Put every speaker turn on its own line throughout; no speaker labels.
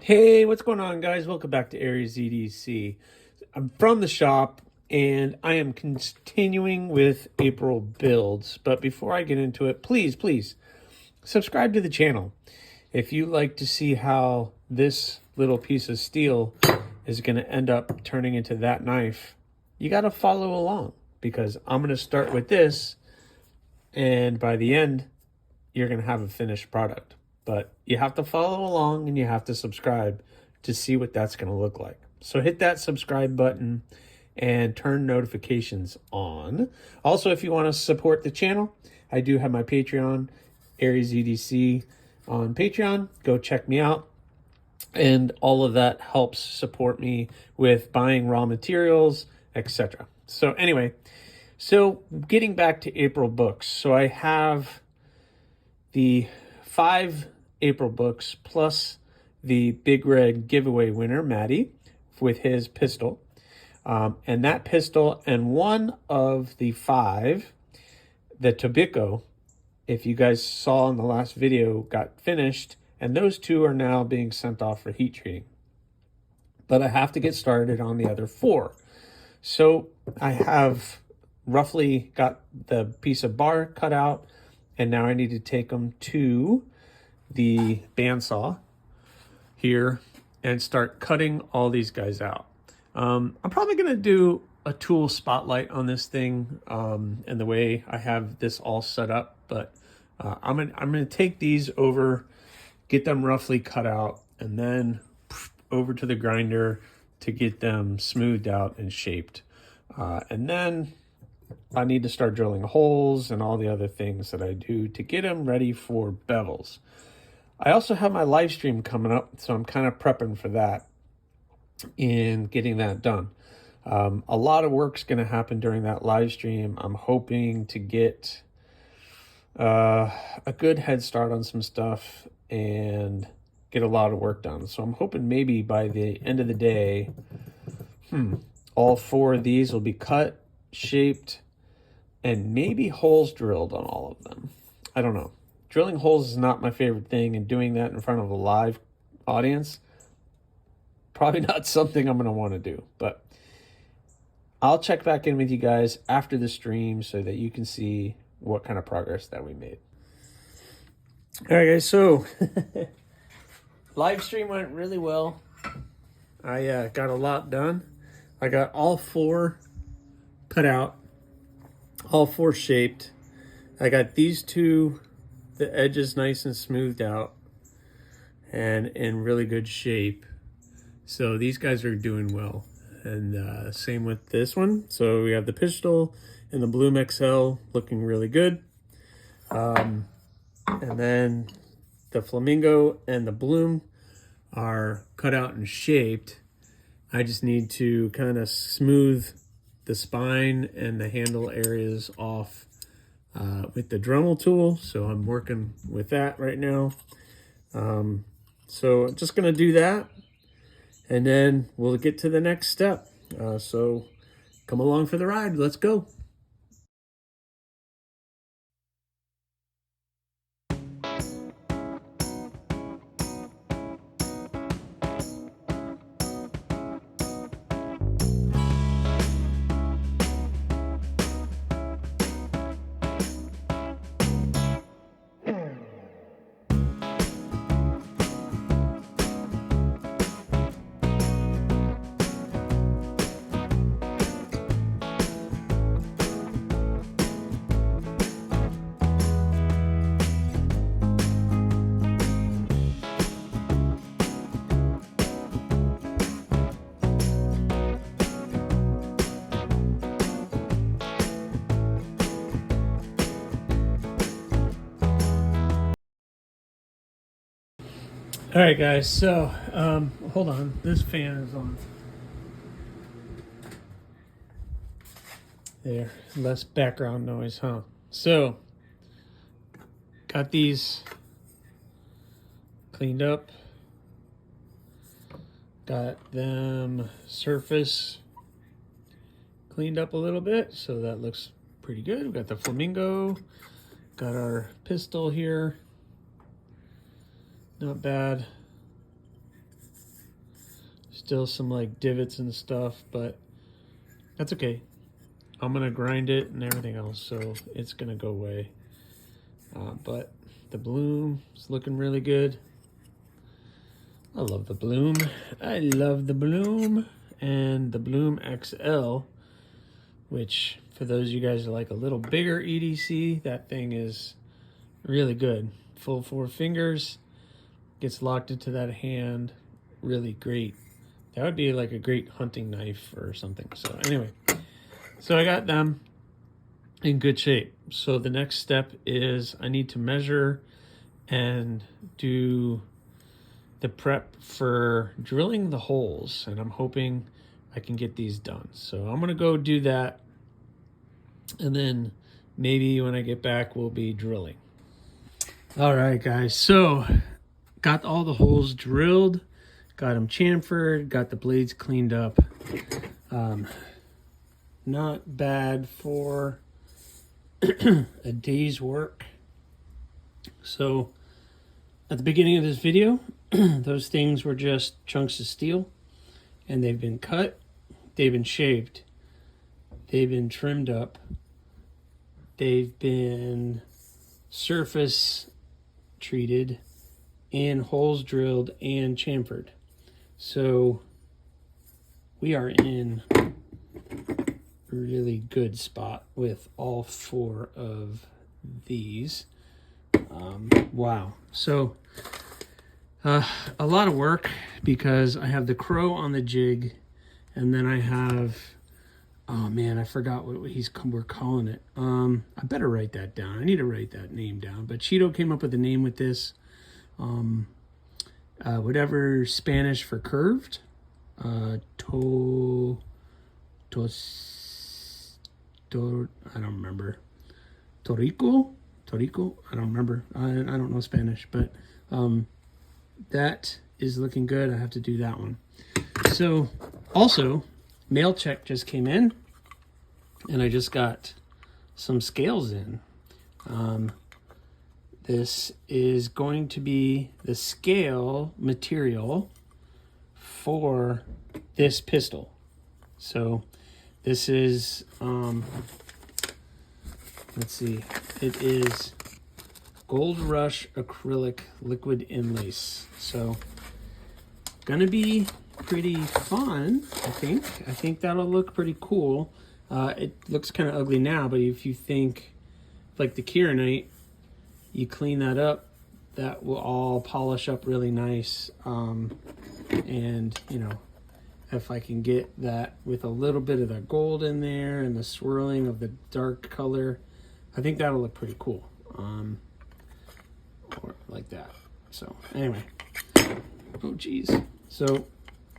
Hey, what's going on, guys? Welcome back to Aries EDC. I'm from the shop and I am continuing with April builds. But before I get into it, please subscribe to the channel. If you like to see how this little piece of steel is going to end up turning into that knife, you got to follow along because I'm going to start with this, and by the end, you're going to have a finished product. But you have to follow along and you have to subscribe to see what that's going to look like. So hit that subscribe button and turn notifications on. Also, if you want to support the channel, I do have my Patreon, Aries EDC on Patreon. Go check me out. And all of that helps support me with buying raw materials, etc. So anyway, so getting back to April books. So I have the 5 April books plus the Big Red giveaway winner, Maddie, with his pistol. And that pistol and one of the 5, the Tobiko, if you guys saw in the last video, got finished. And those 2 are now being sent off for heat treating. But I have to get started on the other 4. So I have roughly got the piece of bar cut out. And now I need to take them to the bandsaw here and start cutting all these guys out. I'm probably going to do a tool spotlight on this thing and the way I have this all set up. But I'm gonna take these over, get them roughly cut out, and then over to the grinder to get them smoothed out and shaped. And then I need to start drilling holes and all the other things that I do to get them ready for bevels. I also have my live stream coming up, so I'm kind of prepping for that and getting that done. A lot of work's going to happen during that live stream. I'm hoping to get a good head start on some stuff and get a lot of work done. So I'm hoping maybe by the end of the day, all 4 of these will be cut, shaped, and maybe holes drilled on all of them. I don't know. Drilling holes is not my favorite thing, and doing that in front of a live audience, probably not something I'm going to want to do. But I'll check back in with you guys after the stream so that you can see what kind of progress that we made. All right, guys, so live stream went really well. I got a lot done. I got all 4 cut out, all 4 shaped. I got these 2, the edges nice and smoothed out and in really good shape. So these guys are doing well. And same with this one. So we have the pistol and the Bloom XL looking really good. And then the Flamingo and the Bloom are cut out and shaped. I just need to kind of smooth the spine and the handle areas off with the Dremel tool. So I'm working with that right now. So I'm just going to do that, and then we'll get to the next step. So come along for the ride. Let's go. All right, guys, so hold on. This fan is on. There, less background noise, huh? So, got these cleaned up. Got them surface cleaned up a little bit, so that looks pretty good. We've got the Flamingo, got our pistol here. Not bad. Still some like divots and stuff, but that's okay. I'm gonna grind it and everything else, so it's gonna go away. But the bloom is looking really good. I love the bloom. I love the bloom. And the Bloom XL, which for those of you guys who like a little bigger EDC, that thing is really good. Full 4 fingers, gets locked into that hand, really great. That would be like a great hunting knife or something. So anyway, so I got them in good shape. So the next step is I need to measure and do the prep for drilling the holes, and I'm hoping I can get these done. So I'm gonna go do that, and then maybe when I get back we'll be drilling. All right guys, so got all the holes drilled, got them chamfered, got the blades cleaned up. Not bad for a day's work. So at the beginning of this video, those things were just chunks of steel, and they've been cut, they've been shaved, they've been trimmed up, they've been surface treated, and holes drilled and chamfered. So we are in a really good spot with all 4 of these. Wow. So a lot of work, because I have the crow on the jig, and then I have, oh man, I forgot what we're calling it. I better write that down. I need to write that name down. But Cheeto came up with a name with this. Whatever Spanish for curved. I don't remember. Torico? I don't remember. I don't know Spanish, but that is looking good. I have to do that one. So also, mail check just came in, and I just got some scales in. This is going to be the scale material for this pistol. So this is, let's see, it is Gold Rush acrylic liquid inlace. So gonna be pretty fun, I think. I think that'll look pretty cool. It looks kind of ugly now, but if you think like the Kieranite, you clean that up, that will all polish up really nice. And you know, if I can get that with a little bit of the gold in there and the swirling of the dark color, I think that'll look pretty cool. Or like that. So anyway, oh geez. So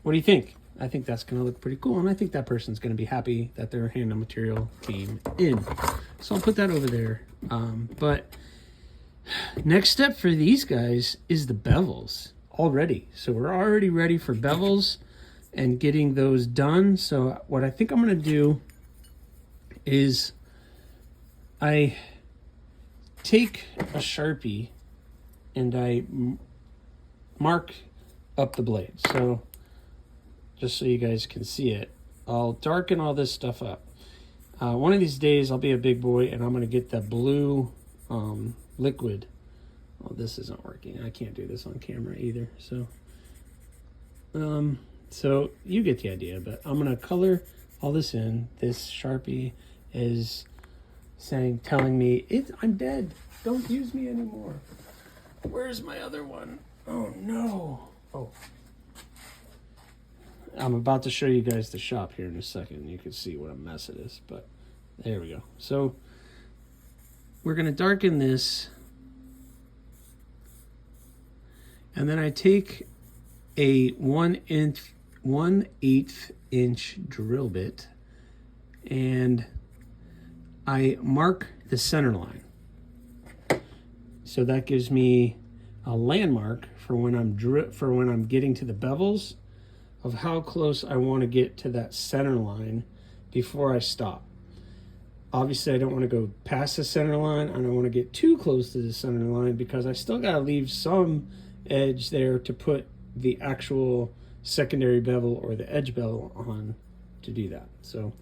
what do you think? I think that's gonna look pretty cool, and I think that person's gonna be happy that their hand on material came in. So I'll put that over there. But next step for these guys is the bevels already. So we're already ready for bevels and getting those done. So what I think I'm gonna do is I take a Sharpie and I mark up the blade. So just so you guys can see it, I'll darken all this stuff up. One of these days I'll be a big boy and I'm gonna get the blue liquid. Oh, this isn't working. I can't do this on camera either. So so you get the idea, but I'm gonna color all this in. This Sharpie is telling me I'm dead. Don't use me anymore. Where's my other one? Oh no. Oh. I'm about to show you guys the shop here in a second. You can see what a mess it is, but there we go. So we're gonna darken this, and then I take a 1/8 inch drill bit and I mark the center line. So that gives me a landmark for when I'm getting to the bevels of how close I want to get to that center line before I stop. Obviously, I don't want to go past the center line. I don't want to get too close to the center line because I still got to leave some edge there to put the actual secondary bevel or the edge bevel on to do that. So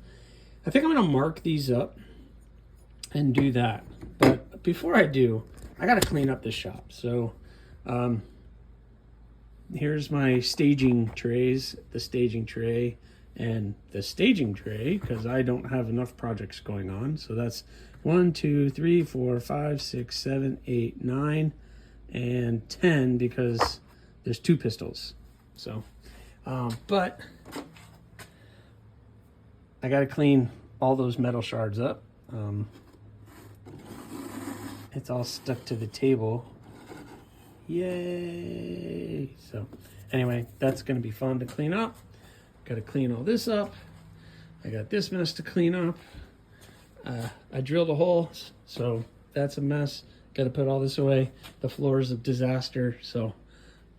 I think I'm going to mark these up and do that. But before I do, I got to clean up this shop. So here's my staging trays, the staging tray and the staging tray, because I don't have enough projects going on. So that's 1, 2, 3, 4, 5, 6, 7, 8, 9, and 10 because there's 2 pistols. So, but I got to clean all those metal shards up. It's all stuck to the table. Yay! So anyway, that's going to be fun to clean up. Got to clean all this up. I got this mess to clean up. I drilled a hole, so that's a mess. Got to put all this away. The floor is a disaster. So,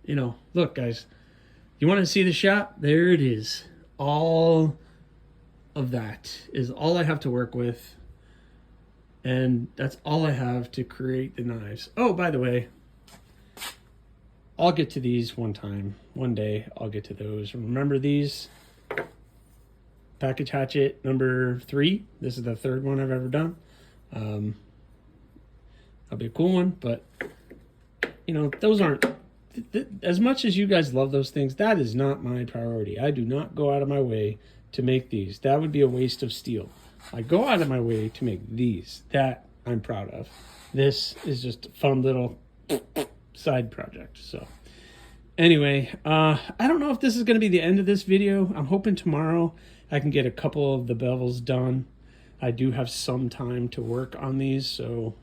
you know, look, guys, you want to see the shop? There it is. All of that is all I have to work with. And that's all I have to create the knives. Oh, by the way, I'll get to these one time. One day I'll get to those. Remember these? Package hatchet number 3. This is the 3rd one I've ever done. That'll be a cool one, but you know, those aren't, as much as you guys love those things, that is not my priority. I do not go out of my way to make these. That would be a waste of steel. I go out of my way to make these. That I'm proud of. This is just a fun little side project. So anyway, I don't know if this is going to be the end of this video. I'm hoping tomorrow I can get a couple of the bevels done. I do have some time to work on these, so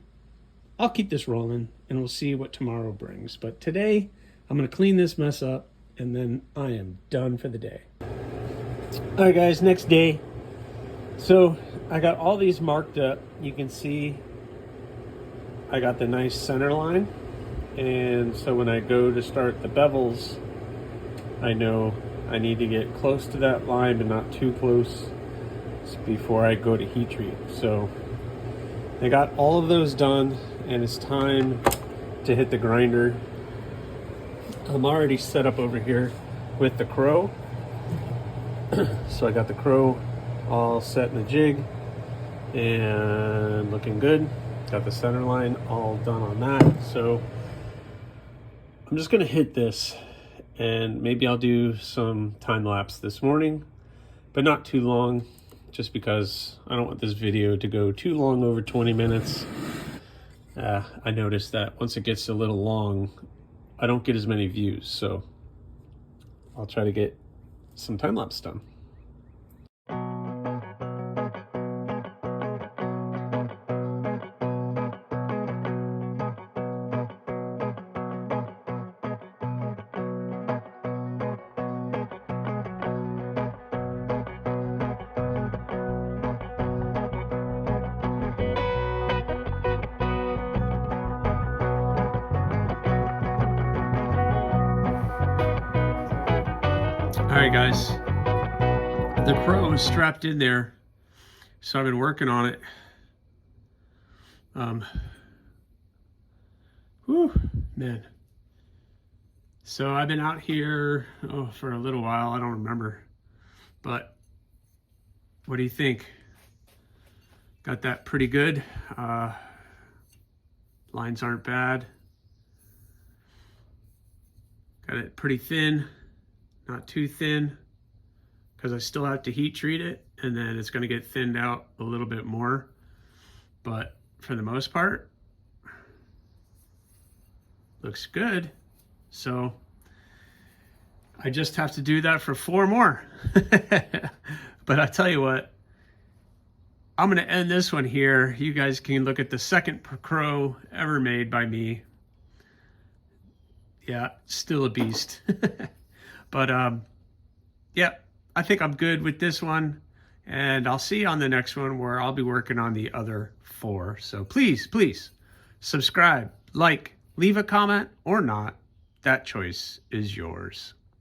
I'll keep this rolling and we'll see what tomorrow brings. But today I'm going to clean this mess up and then I am done for the day. All right, guys, next day. So I got all these marked up. You can see I got the nice center line. And so when I go to start the bevels, I know I need to get close to that line, but not too close before I go to heat treat. So I got all of those done and it's time to hit the grinder. I'm already set up over here with the crow. So I got the crow all set in the jig and looking good. Got the center line all done on that. So I'm just gonna hit this and maybe I'll do some time lapse this morning, but not too long, just because I don't want this video to go too long, over 20 minutes. I noticed that once it gets a little long, I don't get as many views, so I'll try to get some time lapse done. All right, guys, the crow is strapped in there, so I've been working on it. Whew, man. So I've been out here for a little while. I don't remember, but what do you think? Got that pretty good. Lines aren't bad. Got it pretty thin. Not too thin, because I still have to heat treat it, and then it's going to get thinned out a little bit more. But for the most part, looks good. So I just have to do that for 4 more. But I tell you what, I'm going to end this one here. You guys can look at the second crow ever made by me. Yeah, still a beast. But yeah, I think I'm good with this one, and I'll see you on the next one where I'll be working on the other 4. So please subscribe, like, leave a comment or not. That choice is yours.